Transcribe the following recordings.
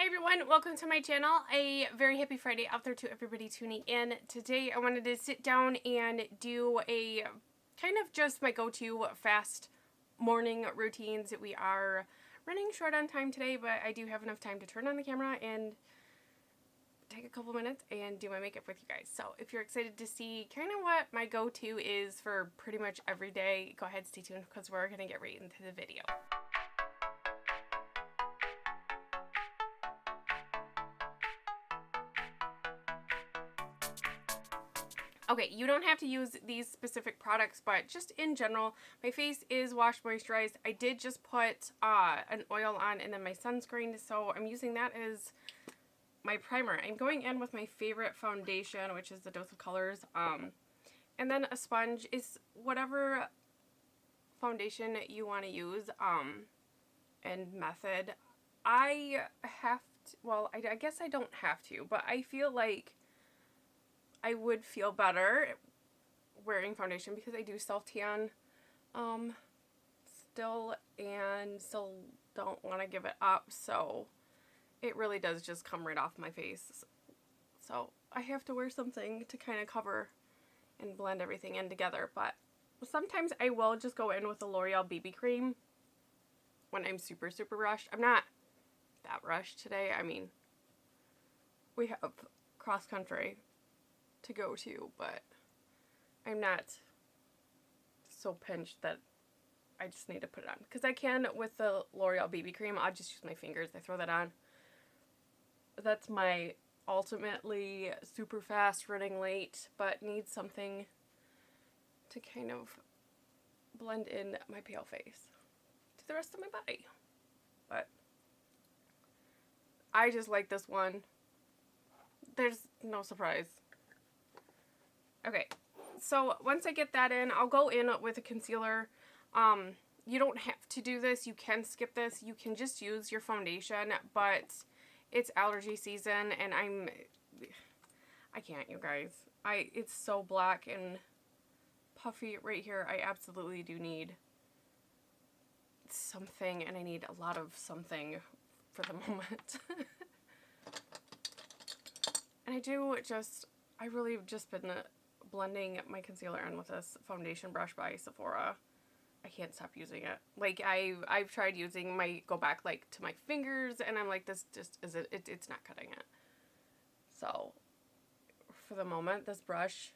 everyone, welcome to my channel. A very happy Friday out there to everybody tuning in. Today I wanted to sit down and do a kind of just my go-to fast morning routines. We are running short on time today, but I do have enough time to turn on the camera and take a couple minutes and do my makeup with you guys. So if you're excited to see kind of what my go-to is for pretty much every day, go ahead, stay tuned because we're going to get right into the video. Okay, you don't have to use these specific products, but just in general, my face is wash moisturized. I did just put an oil on and then my sunscreen, so I'm using that as my primer. I'm going in with my favorite foundation, which is the Dose of Colors, and then a sponge is whatever foundation you want to use, and method. I have to, well, I guess I don't have to, but I feel like I would feel better wearing foundation because I do self-tan still and still don't want to give it up, so it really does just come right off my face. So I have to wear something to kind of cover and blend everything in together, but sometimes I will just go in with a L'Oreal BB cream when I'm super rushed. I'm not that rushed today. I mean, we have cross country to go to, but I'm not so pinched that I just need to put it on, because I can with the L'Oreal BB cream. I'll just use my fingers. I throw that on. That's my ultimately super fast running late, but need something to kind of blend in my pale face to the rest of my body. But I just like this one. There's no surprise. Okay, so once I get that in, I'll go in with a concealer. You don't have to do this. You can skip this. You can just use your foundation, but it's allergy season, and I can't, you guys. It's so black and puffy right here. I absolutely do need something, and I need a lot of something for the moment. And I really have just been blending my concealer in with this foundation brush by Sephora. I can't stop using it. Like, I've tried using go back like to my fingers, and I'm like, this just it's not cutting it. So for the moment, this brush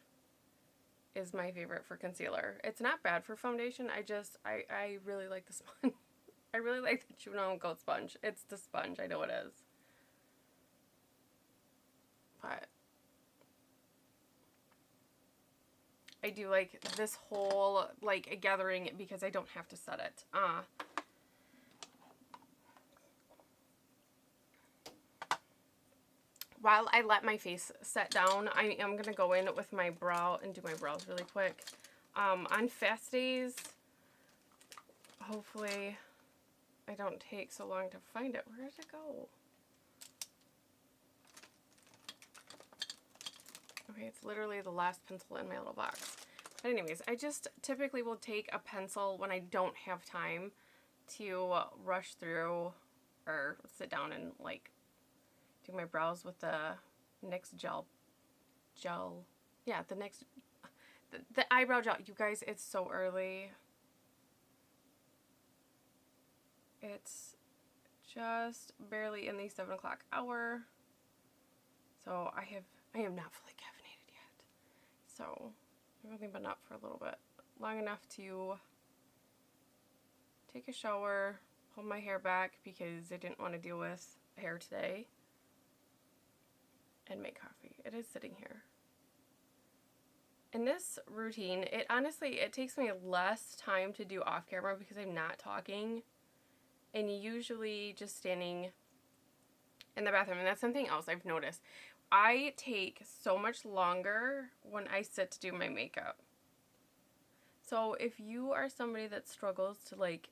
is my favorite for concealer. It's not bad for foundation. I really like the sponge. I really like the Juno Goat sponge. It's the sponge. I know it is. But I do like this whole, like, gathering because I don't have to set it. While I let my face set down, I am going to go in with my brow and do my brows really quick. On fast days, hopefully I don't take so long to find it. Where did it go? Okay, it's literally the last pencil in my little box. But anyways, I just typically will take a pencil when I don't have time to rush through or sit down and, like, do my brows with the NYX gel. Yeah, the eyebrow gel. You guys, it's so early. It's just barely in the 7 o'clock hour. So I am not fully caffeinated yet. So I've only been up for a little bit, long enough to take a shower, pull my hair back because I didn't want to deal with hair today, and make coffee. It is sitting here. In this routine, it takes me less time to do off camera because I'm not talking and usually just standing in the bathroom. And that's something else I've noticed. I take so much longer when I sit to do my makeup. So if you are somebody that struggles to, like,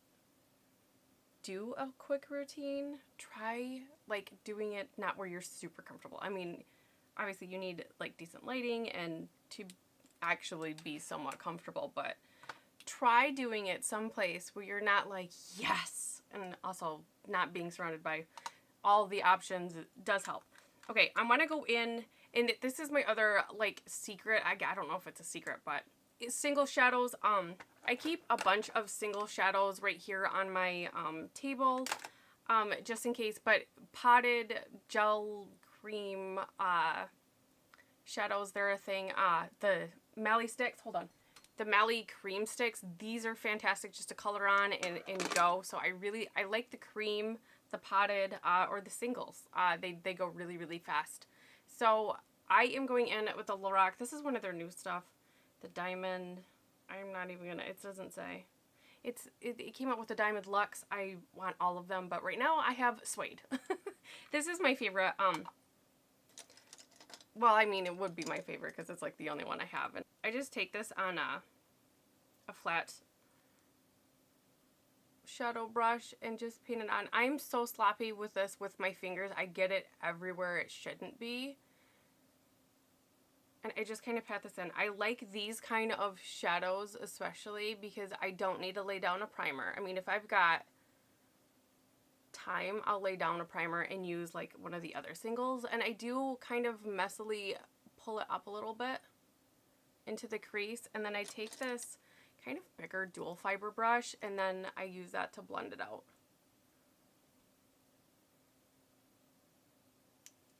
do a quick routine, try, like, doing it not where you're super comfortable. I mean, obviously you need, like, decent lighting and to actually be somewhat comfortable, but try doing it someplace where you're not like, yes, and also not being surrounded by all the options does help. Okay, I'm going to go in, and this is my other, like, secret. I don't know if it's a secret, but it's single shadows. I keep a bunch of single shadows right here on my table, just in case. But potted gel cream shadows, they're a thing. The Mally sticks, hold on. The Mally cream sticks, these are fantastic just to color on and go. So I like the cream, the potted, or the singles. They go really, really fast. So I am going in with the Lorac. This is one of their new stuff. The Diamond, I'm not even gonna, it doesn't say. It came out with the Diamond Luxe. I want all of them, but right now I have Suede. This is my favorite. Well, I mean, it would be my favorite because it's like the only one I have. And I just take this on a flat shadow brush and just paint it on. I'm so sloppy with this with my fingers. I get it everywhere it shouldn't be. And I just kind of pat this in. I like these kind of shadows especially because I don't need to lay down a primer. I mean, if I've got time, I'll lay down a primer and use like one of the other singles. And I do kind of messily pull it up a little bit into the crease. And then I take this kind of bigger dual fiber brush and then I use that to blend it out.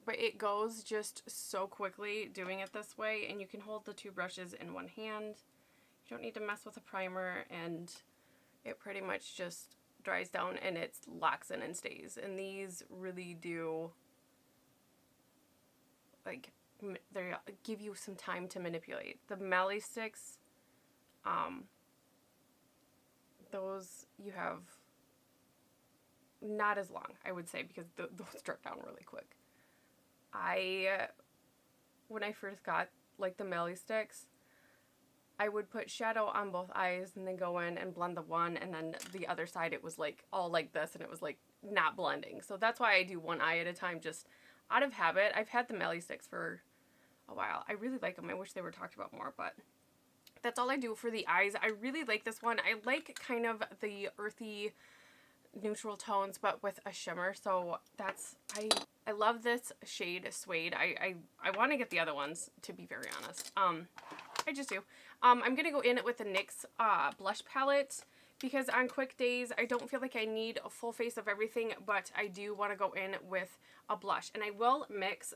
But it goes just so quickly doing it this way, and you can hold the two brushes in one hand. You don't need to mess with a primer, and it pretty much just dries down and it locks in and stays. And these really do, like, they give you some time to manipulate. The Mally sticks, those you have not as long, I would say, because those drip down really quick. When I first got, like, the Mally sticks, I would put shadow on both eyes and then go in and blend the one, and then the other side it was, like, all like this, and it was, like, not blending. So that's why I do one eye at a time, just out of habit. I've had the Mally sticks for a while. I really like them. I wish they were talked about more, but that's all I do for the eyes. I really like this one. I like kind of the earthy neutral tones, but with a shimmer. So that's, I love this shade Suede. I want to get the other ones, to be very honest. I just do. I'm going to go in with the NYX blush palette because on quick days, I don't feel like I need a full face of everything, but I do want to go in with a blush. And I will mix,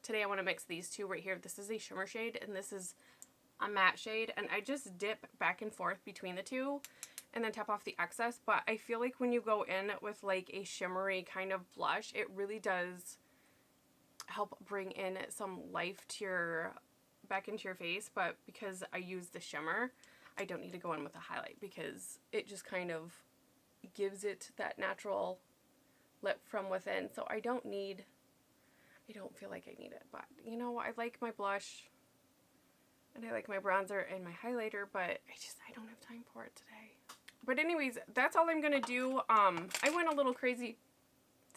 today I want to mix these two right here. This is a shimmer shade and this is a matte shade. And I just dip back and forth between the two and then tap off the excess. But I feel like when you go in with like a shimmery kind of blush, it really does help bring in some life to your, back into your face. But because I use the shimmer, I don't need to go in with a highlight because it just kind of gives it that natural lip from within. So I don't feel like I need it. But, you know, I like my blush and I like my bronzer and my highlighter, but I don't have time for it today. But anyways, that's all I'm going to do. I went a little crazy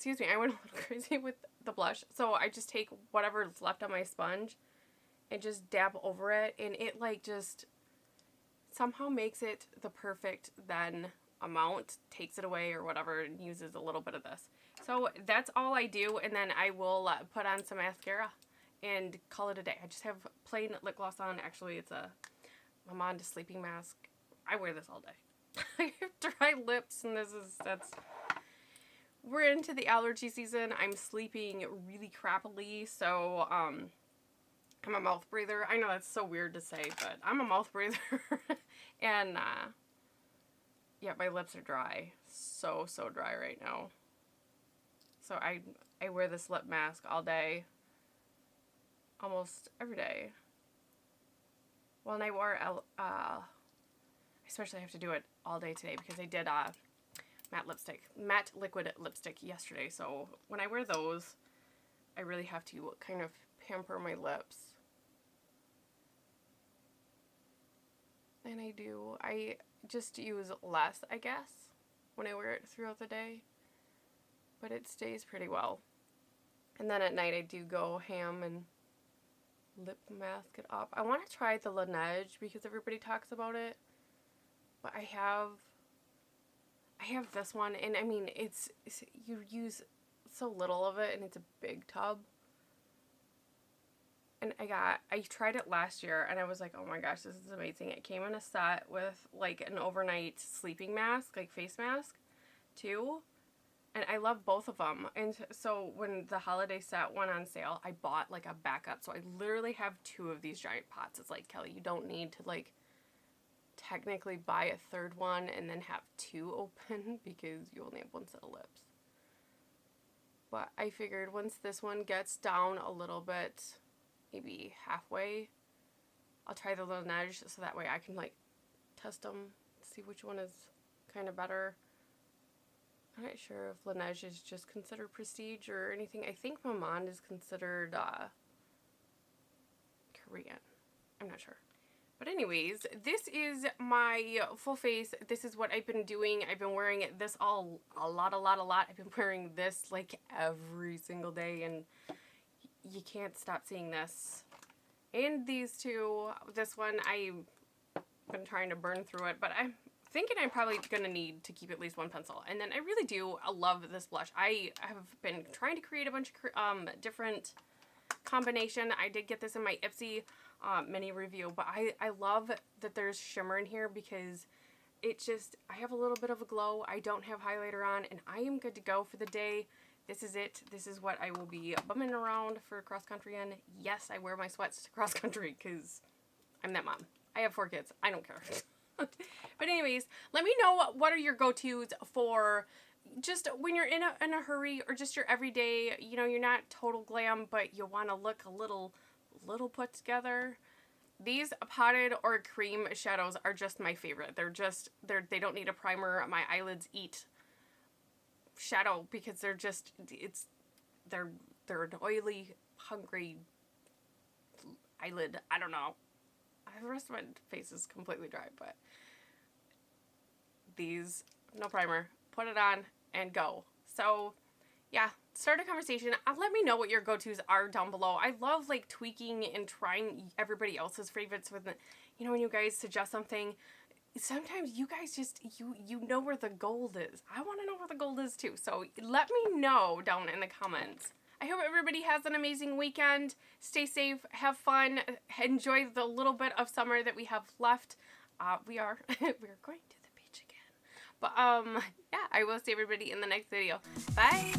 with the blush. So I just take whatever's left on my sponge and just dab over it. And it like just somehow makes it the perfect then amount, takes it away or whatever, and uses a little bit of this. So that's all I do. And then I will put on some mascara and call it a day. I just have plain lip gloss on. Actually, it's a Mamanda sleeping mask. I wear this all day. I have dry lips, and we're into the allergy season. I'm sleeping really crappily, so I'm a mouth breather. I know that's so weird to say, but I'm a mouth breather. And yeah, my lips are dry. So dry right now. So I wear this lip mask all day, almost every day. Well, and I wore especially have to do it all day today because I did matte liquid lipstick yesterday. So when I wear those, I really have to kind of pamper my lips. And I just use less, I guess, when I wear it throughout the day. But it stays pretty well. And then at night I do go ham and lip mask it up. I want to try the Laneige because everybody talks about it. But I have this one, and I mean, you use so little of it, and it's a big tub. And I tried it last year, and I was like, oh my gosh, this is amazing. It came in a set with, like, an overnight sleeping mask, like, face mask, too. And I love both of them. And so when the holiday set went on sale, I bought, like, a backup. So I literally have 2 of these giant pots. It's like, Kelly, you don't need to, like, technically buy a third one and then have 2 open because you only have 1 set of lips. But I figured once this one gets down a little bit, maybe halfway, I'll try the Laneige so that way I can, like, test them, see which one is kind of better. I'm not sure if Laneige is just considered prestige or anything. I think Maman is considered Korean. I'm not sure. But anyways, this is my full face. This is what I've been doing. I've been wearing this a lot. I've been wearing this like every single day, and you can't stop seeing this. And these 2, this one, I've been trying to burn through it, but I'm thinking I'm probably going to need to keep at least 1 pencil. And then I really do love this blush. I have been trying to create a bunch of different combination. I did get this in my Ipsy mini review, but I love that there's shimmer in here because it just, I have a little bit of a glow. I don't have highlighter on, and I am good to go for the day. This is it. This is what I will be bumming around for cross country in. Yes, I wear my sweats to cross country because I'm that mom. I have 4 kids. I don't care. But anyways, let me know what are your go-tos for just when you're in a hurry, or just your everyday, you know, you're not total glam, but you want to look a little put together. These potted or cream shadows are just my favorite. They don't need a primer. My eyelids eat shadow because they're an oily, hungry eyelid. I don't know. The rest of my face is completely dry, but these, no primer, put it on and go. So yeah, start a conversation. Let me know what your go-tos are down below. I love like tweaking and trying everybody else's favorites with, you know, when you guys suggest something, sometimes you guys just, you know where the gold is. I want to know where the gold is too. So let me know down in the comments. I hope everybody has an amazing weekend. Stay safe, have fun, enjoy the little bit of summer that we have left. We're going to the beach again. But yeah, I will see everybody in the next video. Bye.